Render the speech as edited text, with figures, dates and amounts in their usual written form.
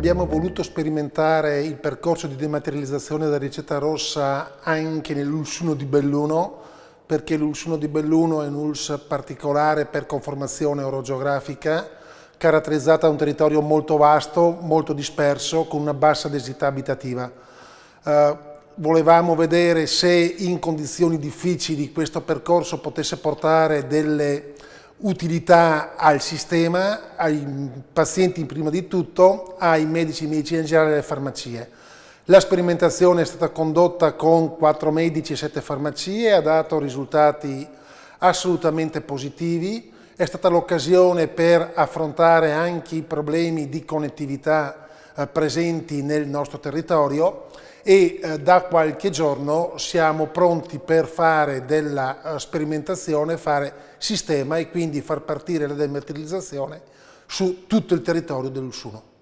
Abbiamo voluto sperimentare il percorso di dematerializzazione della ricetta rossa anche nell'Ulsuno di Belluno, perché l'Ulsuno di Belluno è un ULSS particolare per conformazione orogeografica, caratterizzata da un territorio molto vasto, molto disperso, con una bassa densità abitativa. Volevamo vedere se in condizioni difficili questo percorso potesse portare delle utilità al sistema, ai pazienti prima di tutto, ai medici di medicina generale e alle farmacie. La sperimentazione è stata condotta con 4 medici e 7 farmacie, ha dato risultati assolutamente positivi, è stata l'occasione per affrontare anche i problemi di connettività presenti nel nostro territorio e da qualche giorno siamo pronti per fare della sperimentazione, fare sistema e quindi far partire la dematerializzazione su tutto il territorio dell'Ulsuno.